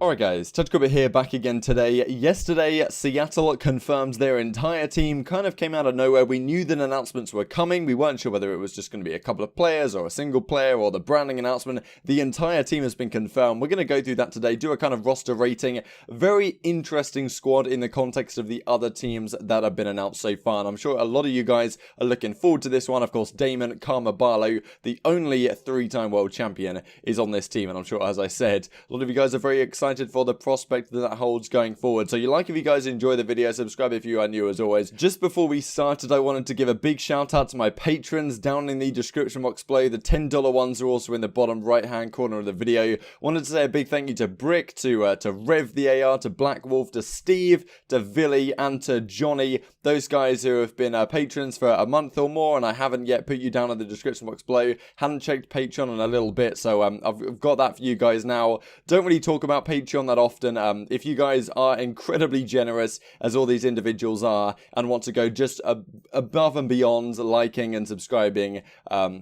Alright guys, TouchCobbit here, back again today. Yesterday, Seattle confirmed their entire team, kind of came out of nowhere. We knew that announcements were coming. We weren't sure whether it was just going to be a couple of players or a single player or the branding announcement. The entire team has been confirmed. We're going to go through that today, do a kind of roster rating. Very interesting squad in the context of the other teams that have been announced so far. And I'm sure a lot of you guys are looking forward to this one. Of course, Damon Karma Barlow, the only three-time world champion, is on this team. And I'm sure, as I said, a lot of you guys are very excited for the prospect that holds going forward. So you like if you guys enjoy the video, subscribe if you are new as always. Just before we started, I wanted to give a big shout out to my patrons down in the description box below. The $10 ones are also in the bottom right hand corner of the video. Wanted to say a big thank you to Brick, to Rev the AR, to Black Wolf, to Steve, to Villy, and to Johnny. Those guys who have been patrons for a month or more, and I haven't yet put you down in the description box below. Hadn't checked Patreon in a little bit, so I've got that for you guys now. Don't really talk about Patreon that often. If you guys are incredibly generous, as all these individuals are, and want to go just above and beyond liking and subscribing,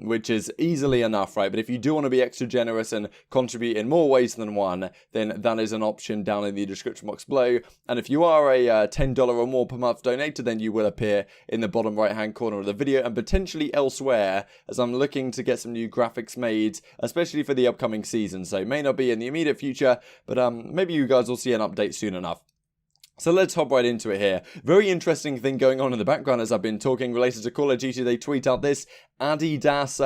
which is easily enough, right? But if you do want to be extra generous and contribute in more ways than one, then that is an option down in the description box below. And if you are a $10 or more per month donator, then you will appear in the bottom right hand corner of the video and potentially elsewhere, as I'm looking to get some new graphics made, especially for the upcoming season. So it may not be in the immediate future, but maybe you guys will see an update soon enough. So let's hop right into it here. Very interesting thing going on in the background as I've been talking related to Call of Duty. They tweet out this Adidas,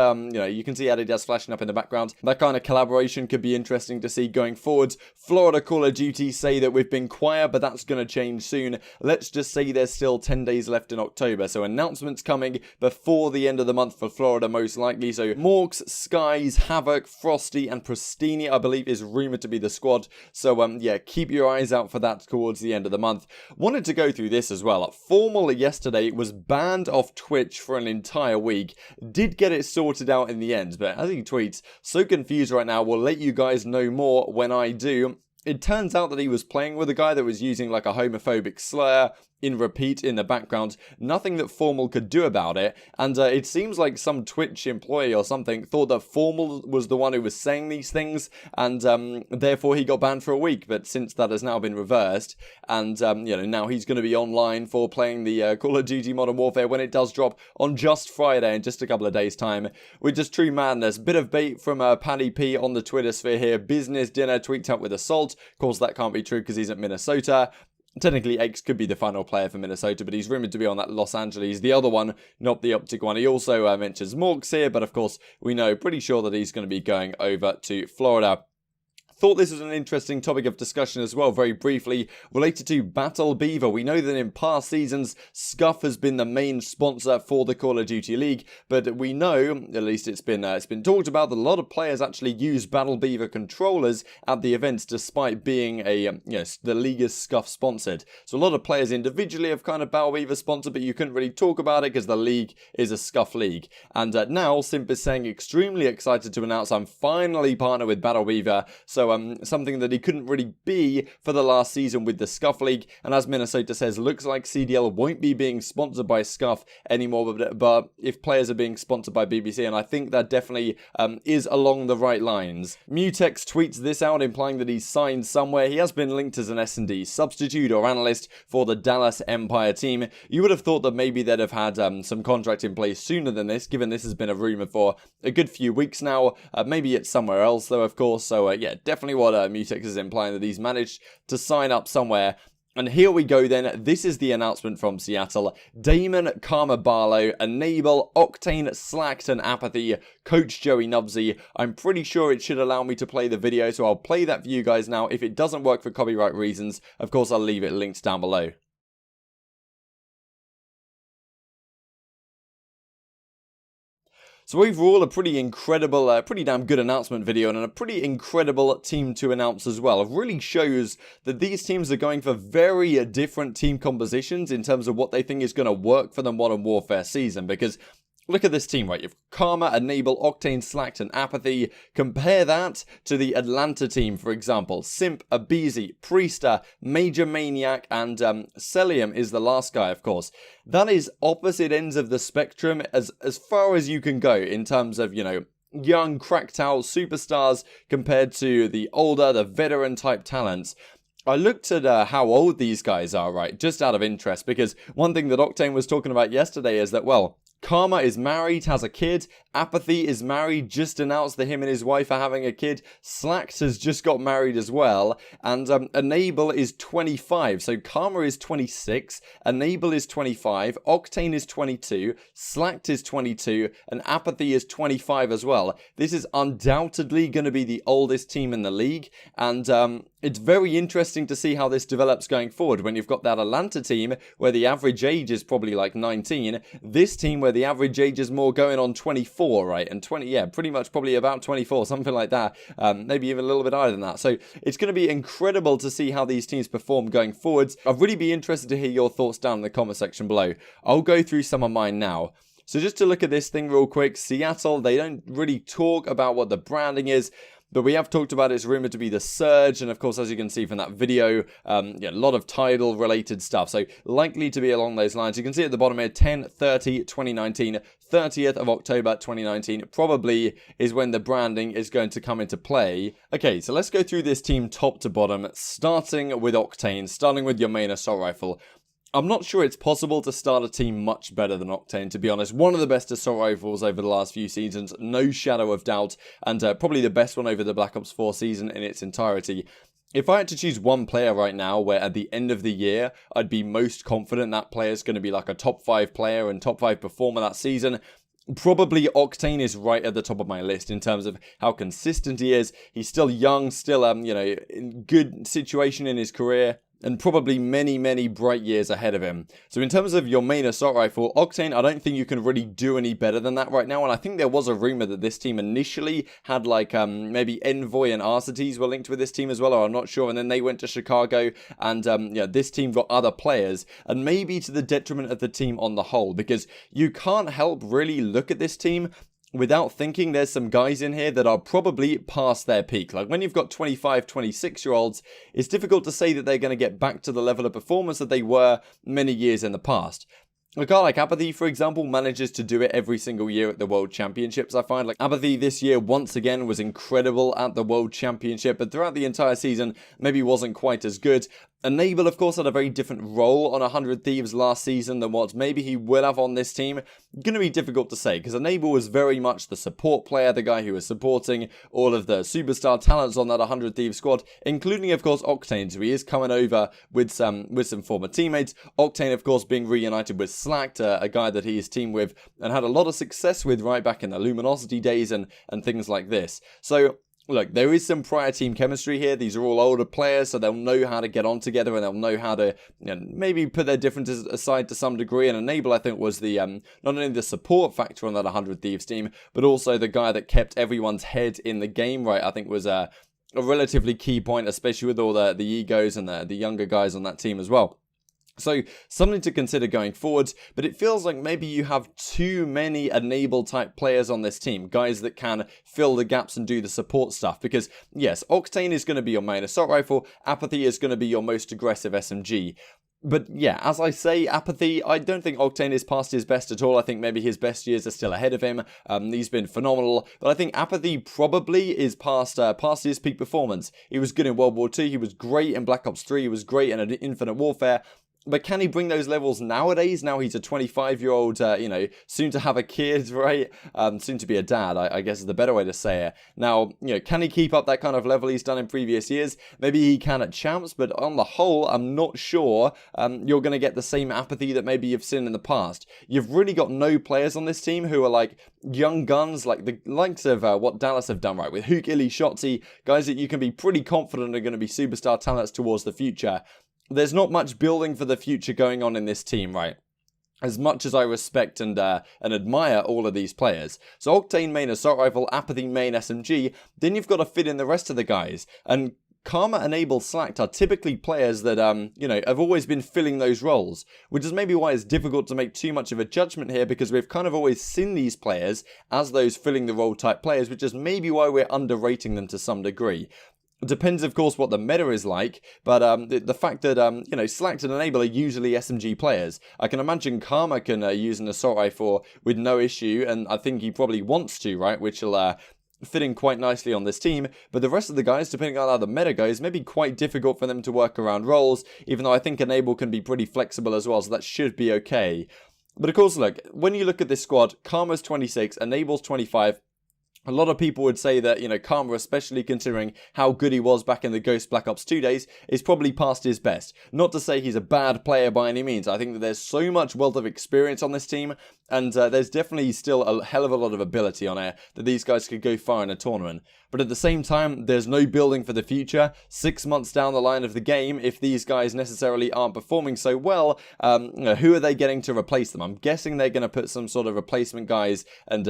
you can see Adidas flashing up in the background. That kind of collaboration could be interesting to see going forwards. Florida Call of Duty say that we've been quiet, but that's going to change soon. Let's just say there's still 10 days left in October. So announcements coming before the end of the month for Florida, most likely. So Morks, Skies, Havoc, Frosty, and Pristini, I believe, is rumored to be the squad. So, yeah, keep your eyes out for that towards the end of the month. Wanted to go through this as well. Formal yesterday was banned off Twitch for an entire week. Did get it sorted out in the end, but as he tweets, so confused right now, we'll let you guys know more when I do. It turns out that he was playing with a guy that was using like a homophobic slur in repeat in the background. Nothing that Formal could do about it, and it seems like some Twitch employee or something thought that Formal was the one who was saying these things, and therefore he got banned for a week. But since that has now been reversed, and now he's going to be online for playing the Call of Duty Modern Warfare when it does drop on just Friday in just a couple of days time, which is true madness. Bit of bait from Paddy P on the Twitter sphere here. Business dinner tweaked out with assault. Of course that can't be true because he's at Minnesota. Technically, X could be the final player for Minnesota, but he's rumored to be on that Los Angeles, the other one, not the Optic one. He also mentions Morks here, but of course, we know pretty sure that he's going to be going over to Florida. Thought this was an interesting topic of discussion as well, very briefly, related to Battle Beaver. We know that in past seasons, Scuf has been the main sponsor for the Call of Duty League, but we know, at least it's been talked about, that a lot of players actually use Battle Beaver controllers at the events, despite being the league is Scuf sponsored. So a lot of players individually have kind of Battle Beaver sponsored, but you couldn't really talk about it because the league is a Scuf league. And now, Simp is saying extremely excited to announce I'm finally partnered with Battle Beaver. So something that he couldn't really be for the last season with the Scuf League. And as Minnesota says, looks like CDL won't be being sponsored by Scuf anymore, but if players are being sponsored by BBC, and I think that definitely is along the right lines. Mutex tweets this out, implying that he's signed somewhere. He has been linked as an S&D substitute or analyst for the Dallas Empire team. You would have thought that maybe they'd have had some contract in place sooner than this, given this has been a rumor for a good few weeks now. Maybe it's somewhere else though, of course. So yeah, definitely what Mutex is implying, that he's managed to sign up somewhere. And here we go then. This is the announcement from Seattle. Damon Karma Barlow, Enable, Octane, Slacked, and Apathy, Coach Joey Nubsy. I'm pretty sure it should allow me to play the video, so I'll play that for you guys now. If it doesn't work for copyright reasons, of course I'll leave it linked down below. So overall, a pretty incredible, pretty damn good announcement video, and a pretty incredible team to announce as well. It really shows that these teams are going for very different team compositions in terms of what they think is going to work for the Modern Warfare season, because look at this team, right? You've Karma, Enable, Octane, Slacked, and Apathy. Compare that to the Atlanta team, for example. Simp, Abizi, Priester, Major Maniac, and Celium is the last guy, of course. That is opposite ends of the spectrum as far as you can go in terms of, young, cracked out superstars compared to the older, the veteran type talents. I looked at how old these guys are, right, just out of interest, because one thing that Octane was talking about yesterday is that, well, Karma is married, has a kid. Apathy is married, just announced that him and his wife are having a kid. Slacked has just got married as well. And Enable is 25. So Karma is 26. Enable is 25. Octane is 22. Slacked is 22. And Apathy is 25 as well. This is undoubtedly going to be the oldest team in the league. And it's very interesting to see how this develops going forward when you've got that Atlanta team where the average age is probably like 19. This team where the average age is more going on 24, right? And 20, yeah, pretty much probably about 24, something like that. Maybe even a little bit higher than that. So it's going to be incredible to see how these teams perform going forwards. I'd really be interested to hear your thoughts down in the comment section below. I'll go through some of mine now. So just to look at this thing real quick, Seattle, they don't really talk about what the branding is. But we have talked about it's rumored to be the Surge, and of course, as you can see from that video, a lot of title-related stuff. So likely to be along those lines. You can see at the bottom here, 10/30/2019, 30th of October 2019, probably is when the branding is going to come into play. Okay, so let's go through this team top to bottom, starting with Octane, starting with your main assault rifle. I'm not sure it's possible to start a team much better than Octane, to be honest. One of the best assault rifles over the last few seasons, no shadow of doubt, and probably the best one over the Black Ops 4 season in its entirety. If I had to choose one player right now where at the end of the year I'd be most confident that player is going to be like a top 5 player and top 5 performer that season, probably Octane is right at the top of my list in terms of how consistent he is. He's still young, still in good situation in his career, and probably many, many bright years ahead of him. So in terms of your main assault rifle, Octane, I don't think you can really do any better than that right now. And I think there was a rumor that this team initially had like maybe Envoy and Arcetes were linked with this team as well, or I'm not sure. And then they went to Chicago, and this team got other players, and maybe to the detriment of the team on the whole, because you can't help really look at this team without thinking there's some guys in here that are probably past their peak. Like when you've got 25, 26-year-olds, it's difficult to say that they're going to get back to the level of performance that they were many years in the past. A guy like Apathy, for example, manages to do it every single year at the World Championships, I find. Like Apathy this year, once again, was incredible at the World Championship, but throughout the entire season, maybe wasn't quite as good. Enable, of course, had a very different role on 100 Thieves last season than what maybe he will have on this team. Going to be difficult to say, because Enable was very much the support player, the guy who was supporting all of the superstar talents on that 100 Thieves squad, including, of course, Octane. So he is coming over with some former teammates. Octane, of course, being reunited with Slacked, a guy that he is teamed with and had a lot of success with right back in the Luminosity days and things like this. So look, there is some prior team chemistry here. These are all older players, so they'll know how to get on together, and they'll know how to maybe put their differences aside to some degree. And Enable, I think, was the not only the support factor on that 100 Thieves team, but also the guy that kept everyone's head in the game, right? I think was a relatively key point, especially with all the egos and the younger guys on that team as well. So, something to consider going forwards, but it feels like maybe you have too many Enable type players on this team, guys that can fill the gaps and do the support stuff, because yes, Octane is going to be your main assault rifle, Apathy is going to be your most aggressive SMG. But yeah, as I say, Apathy, I don't think Octane is past his best at all. I think maybe his best years are still ahead of him. He's been phenomenal. But I think Apathy probably is past his peak performance. He was good in World War II. He was great in Black Ops 3. He was great in Infinite Warfare. But can he bring those levels nowadays? Now he's a 25-year-old, soon to have a kid, right? Soon to be a dad, I guess is the better way to say it. Now, can he keep up that kind of level he's done in previous years? Maybe he can at Champs, but on the whole, I'm not sure you're going to get the same Apathy that maybe you've seen in the past. You've really got no players on this team who are like young guns, like the likes of what Dallas have done, right? With Hook, Illy, Shotzi, guys that you can be pretty confident are going to be superstar talents towards the future. There's not much building for the future going on in this team, right? As much as I respect and admire all of these players. So Octane main assault rifle, Apathy main SMG, then you've got to fit in the rest of the guys. And Karma, Enable, Slacked are typically players that, have always been filling those roles, which is maybe why it's difficult to make too much of a judgment here, because we've kind of always seen these players as those filling the role type players, which is maybe why we're underrating them to some degree. Depends, of course, what the meta is like, but the fact that, Slacked and Enable are usually SMG players. I can imagine Karma can use an Assault Rifle with no issue, and I think he probably wants to, right, which will fit in quite nicely on this team, but the rest of the guys, depending on how the meta goes, may be quite difficult for them to work around roles, even though I think Enable can be pretty flexible as well, so that should be okay. But of course, look, when you look at this squad, Karma's 26, Enable's 25, a lot of people would say that, Karma, especially considering how good he was back in the Ghost Black Ops 2 days, is probably past his best. Not to say he's a bad player by any means. I think that there's so much wealth of experience on this team, and there's definitely still a hell of a lot of ability on air that these guys could go far in a tournament. But at the same time, there's no building for the future. 6 months down the line of the game, if these guys necessarily aren't performing so well, who are they getting to replace them? I'm guessing they're going to put some sort of replacement guys and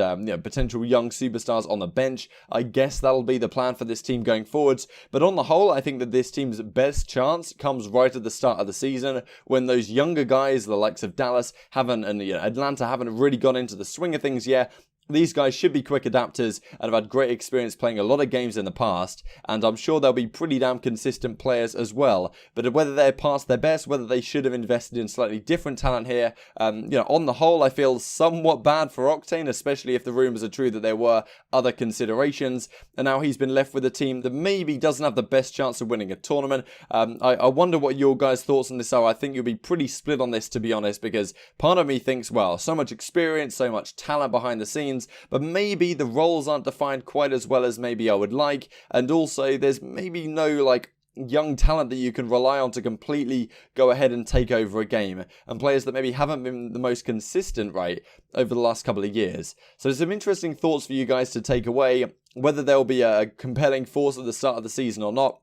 potential young superstars on the bench. I guess that'll be the plan for this team going forwards. But on the whole, I think that this team's best chance comes right at the start of the season, when those younger guys, the likes of Dallas, and Atlanta haven't really got into the swing of things yet. These guys should be quick adapters and have had great experience playing a lot of games in the past, and I'm sure they'll be pretty damn consistent players as well. But whether they're past their best, whether they should have invested in slightly different talent here, on the whole, I feel somewhat bad for Octane, especially if the rumours are true that there were other considerations, and now he's been left with a team that maybe doesn't have the best chance of winning a tournament. I wonder what your guys' thoughts on this are. I think you'll be pretty split on this, to be honest, because part of me thinks, well, so much experience, so much talent behind the scenes, but maybe the roles aren't defined quite as well as maybe I would like, and also there's maybe no young talent that you can rely on to completely go ahead and take over a game, and players that maybe haven't been the most consistent right over the last couple of years. So there's some interesting thoughts for you guys to take away, whether there'll be a compelling force at the start of the season or not.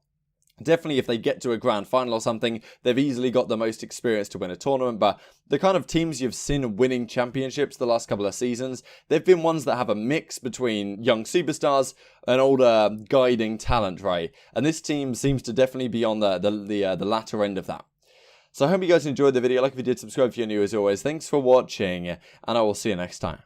Definitely, if they get to a grand final or something, they've easily got the most experience to win a tournament, but the kind of teams you've seen winning championships the last couple of seasons, they've been ones that have a mix between young superstars and older guiding talent, right? And this team seems to definitely be on the latter end of that. So I hope you guys enjoyed the video. Like if you did, subscribe if you're new as always. Thanks for watching, and I will see you next time.